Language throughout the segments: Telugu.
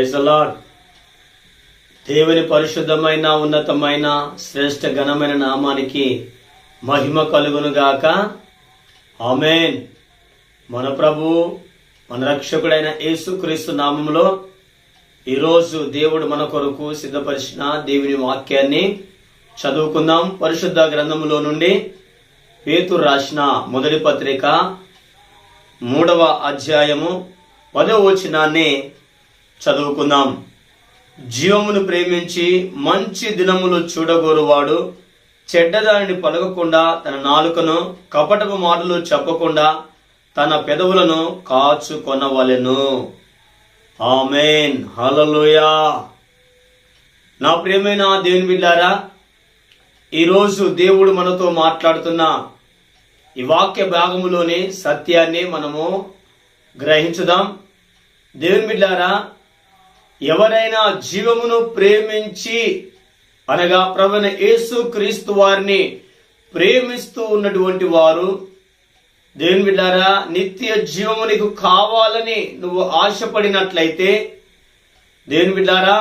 Praise the lord. దేవుని పరిశుద్ధమైన ఉన్నతమైన శ్రేష్ఠ ఘనమైన నామానికి మహిమ కలుగును గాక. ఆమేన్. మన ప్రభు మన రక్షకుడైన యేసుక్రీస్తు నామములో ఈరోజు దేవుడు మన కొరకు సిద్ధపరిచిన దేవుని వాక్యాన్ని చదువుకుందాం. పరిశుద్ధ గ్రంథములో నుండి పేతురు రాసిన మొదటి పత్రిక 3వ అధ్యాయము 10వ వచనాన్ని చదువుకుందాం. జీవమును ప్రేమించి మంచి దినములు చూడగోరువాడు చెడ్డదానిని పలకకుండా తన నాలుకను కపటపు మాటలు చెప్పకుండా తన పెదవులను కాచుకొనవలెను. ఆమేన్. హల్లెలూయా. నా ప్రియమైన దేవుని బిడ్డారా, ఈరోజు దేవుడు మనతో మాట్లాడుతున్న ఈ వాక్య భాగములోని సత్యాన్ని మనము గ్రహించుదాం. దేవుని బిడ్డారా, ఎవరైనా జీవమును ప్రేమించి అనగా ప్రభువైన యేసుక్రీస్తు వారిని ప్రేమిస్తూ ఉన్నటువంటి వారు, దేవుని బిడ్డారా, నిత్య జీవము నీకు కావాలని నువ్వు ఆశపడినట్లయితే, దేవుని బిడ్డారా,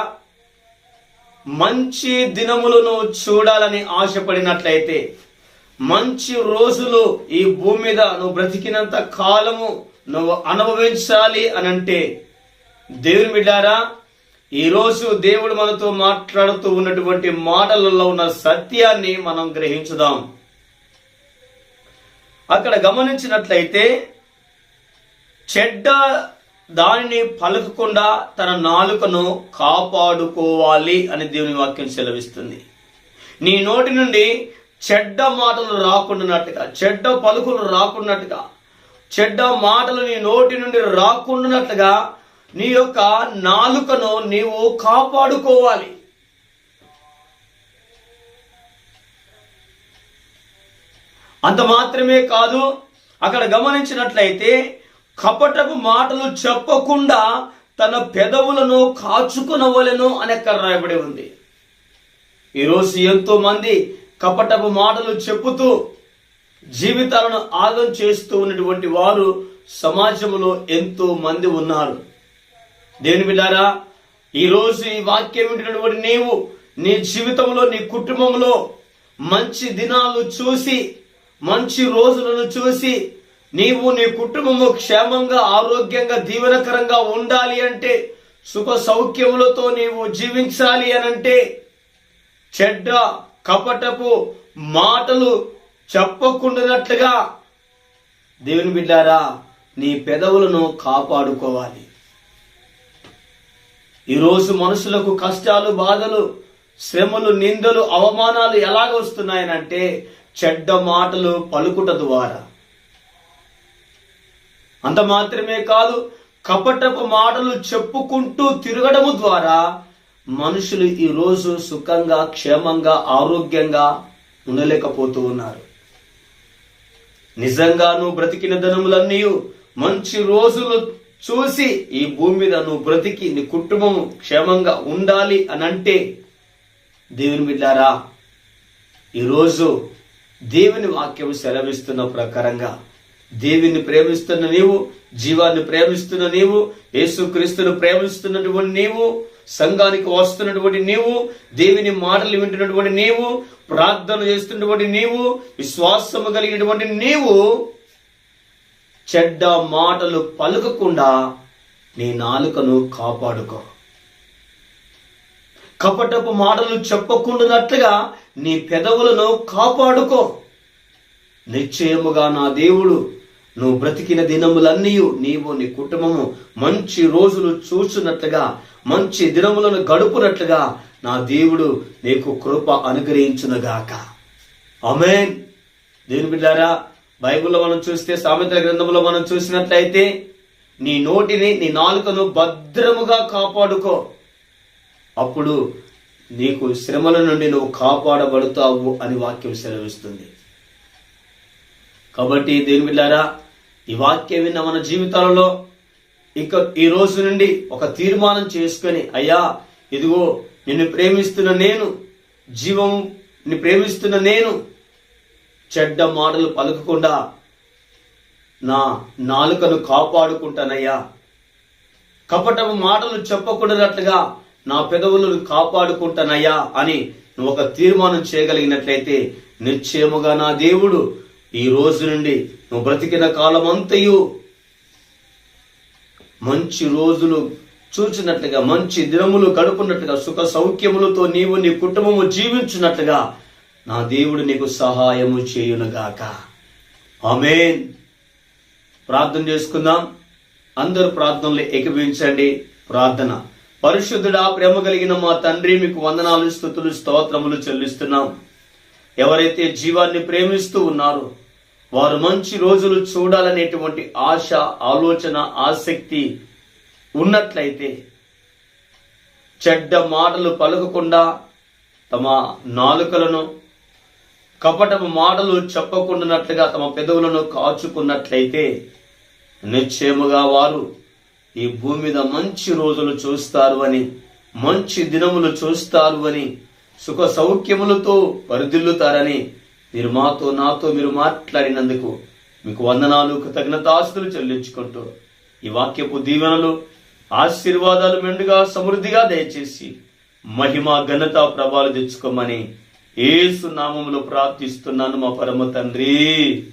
మంచి దినములను చూడాలని ఆశపడినట్లయితే, మంచి రోజులు ఈ భూమి మీద నువ్వు బ్రతికినంత కాలము నువ్వు అనుభవించాలి అనంటే, దేవుని బిడ్డారా, ఈరోజు దేవుడు మనతో మాట్లాడుతూ ఉన్నటువంటి మాటలలో ఉన్న సత్యాన్ని మనం గ్రహించుదాం. అక్కడ గమనించినట్లయితే, చెడ్డ దానిని పలకకుండా తన నాలుకను కాపాడుకోవాలి అని దేవుని వాక్యం సెలవిస్తుంది. నీ నోటి నుండి చెడ్డ మాటలు రాకుండానట్టుగా, చెడ్డ పలుకులు రాకుండానట్టుగా, చెడ్డ మాటలు నీ నోటి నుండి రాకుండానట్లుగా నీ యొక్క నాలుకను నీవు కాపాడుకోవాలి. అంత మాత్రమే కాదు, అక్కడ గమనించినట్లయితే కపటపు మాటలు చెప్పకుండా తన పెదవులను కాచుకొనవలెను అని అక్కడ రాయబడి ఉంది. ఈరోజు ఎంతో మంది కపటపు మాటలు చెప్పుతూ జీవితాలను ఆగం చేస్తూ ఉన్నటువంటి వారు సమాజంలో ఎంతో మంది ఉన్నారు. దేవుని బిడ్డారా, ఈరోజు ఈ వాక్యం వింటున్నటువంటి నీవు నీ జీవితంలో, నీ కుటుంబంలో మంచి దినాలు చూసి, మంచి రోజులను చూసి నీవు నీ కుటుంబము క్షేమంగా, ఆరోగ్యంగా, దీవెనకరంగా ఉండాలి అంటే, సుఖ సౌఖ్యములతో నీవు జీవించాలి అనంటే, చెడ్డ కపటపు మాటలు చెప్పకుండానట్లుగా దేవుని బిడ్డారా నీ పెదవులను కాపాడుకోవాలి. ఈరోజు మనుషులకు కష్టాలు, బాధలు, శ్రమలు, నిందలు, అవమానాలు ఎలాగ వస్తున్నాయనంటే చెడ్డ మాటలు పలుకుట ద్వారా. అంత మాత్రమే కాదు, కపటపు మాటలు చెప్పుకుంటూ తిరగడము ద్వారా మనుషులు ఈరోజు సుఖంగా, క్షేమంగా, ఆరోగ్యంగా ఉండలేకపోతూ ఉన్నారు. నిజంగా నువ్వు బ్రతికిన దినములన్నీ మంచి రోజులు చూసి ఈ భూమి మీద నువ్వు బ్రతికి నీ కుటుంబము క్షేమంగా ఉండాలి అనంటే, దేవుని బిడ్డారా, ఈరోజు దేవుని వాక్యం సెలవిస్తున్న ప్రకారంగా దేవుని ప్రేమిస్తున్న నీవు, జీవాన్ని ప్రేమిస్తున్న నీవు, యేసుక్రీస్తును ప్రేమిస్తున్నటువంటి నీవు, సంఘానికి వస్తున్నటువంటి నీవు, దేవుని మాటలు వింటున్నటువంటి నీవు, ప్రార్థన చేస్తున్నటువంటి నీవు, విశ్వాసము కలిగినటువంటి నీవు చెడ్డ మాటలు పలుకకుండా నీ నాలుకను కాపాడుకో. కపటపు మాటలు చెప్పకుండానట్లుగా నీ పెదవులను కాపాడుకో. నిశ్చయముగా నా దేవుడు నువ్వు బ్రతికిన దినములన్నీ నీవు, నీ కుటుంబము మంచి రోజులు చూస్తున్నట్లుగా, మంచి దినములను గడుపునట్లుగా నా దేవుడు నీకు కృప అనుగ్రహించునుగాక. ఆమేన్. దేవుని బిడ్డారా, బైబిల్లో మనం చూస్తే, సామెతల గ్రంథంలో మనం చూసినట్లయితే, నీ నోటిని, నీ నాలుకను భద్రముగా కాపాడుకో, అప్పుడు నీకు శ్రమల నుండి నువ్వు కాపాడబడతావు అని వాక్యం సెలవిస్తుంది. కాబట్టి దేవుని బిడ్డారా, ఈ వాక్యం విన్న మన జీవితాలలో ఇక ఈ రోజు నుండి ఒక తీర్మానం చేసుకొని, అయ్యా ఇదిగో నిన్ను ప్రేమిస్తున్న నేను, జీవంని ప్రేమిస్తున్న నేను చెడ్డ మాటలు పలకకుండా నా నాలుకను కాపాడుకుంటానయ్యా, కపటపు మాటలు చెప్పకూడనట్లుగా నా పెదవులను కాపాడుకుంటానయ్యా అని నువ్వు ఒక తీర్మానం చేయగలిగినట్లయితే నిశ్చయముగా నా దేవుడు ఈ రోజు నుండి నువ్వు బ్రతికిన కాలమంతయు మంచి రోజులు చూచినట్లుగా, మంచి దినములు గడుపున్నట్లుగా, సుఖ సౌఖ్యములతో నీవు నీ కుటుంబము జీవించున్నట్లుగా నా దేవుడు నీకు సహాయము చేయునుగాక. ఆమేన్. ప్రార్థన చేసుకుందాం. అందరూ ప్రార్థనలు ఏకీభవించండి. ప్రార్థన. పరిశుద్ధుడా, ప్రేమ కలిగిన మా తండ్రి, మీకు వందనాలు, స్తుతులు, స్తోత్రములు చెల్లిస్తున్నాం. ఎవరైతే జీవాన్ని ప్రేమిస్తూ ఉన్నారో వారు మంచి రోజులు చూడాలనేటువంటి ఆశ, ఆలోచన, ఆసక్తి ఉన్నట్లయితే చెడ్డ మాటలు పలకకుండా తమ నాలుకలను, కపటపు మాటలు చెప్పకుండానట్లుగా తమ పెదవులను కాచుకున్నట్లయితే నిశ్చయముగా వారు ఈ భూమి మీద మంచి రోజులు చూస్తారు అని, మంచి దినములు చూస్తారు అని, సుఖ సౌఖ్యములతో పరిదిల్లుతారని మీరు మాతో, నాతో మీరు మాట్లాడినందుకు మీకు వందనాలు, కృతజ్ఞతాస్తులు చెల్లించుకుంటూ ఈ వాక్యపు దీవెనలు, ఆశీర్వాదాలు మెండుగా సమృద్ధిగా దయచేసి మహిమ, ఘనత, ప్రభావాలు తెచ్చుకోమని యేసు నామములో ప్రార్థిస్తున్నాను మా పరమ తండ్రి.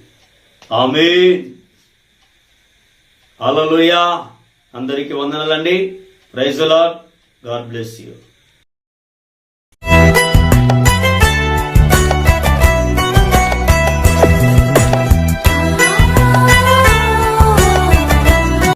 ఆమేన్. హల్లెలూయా. అందరికీ వందనాలండి. Praise the Lord. God bless you.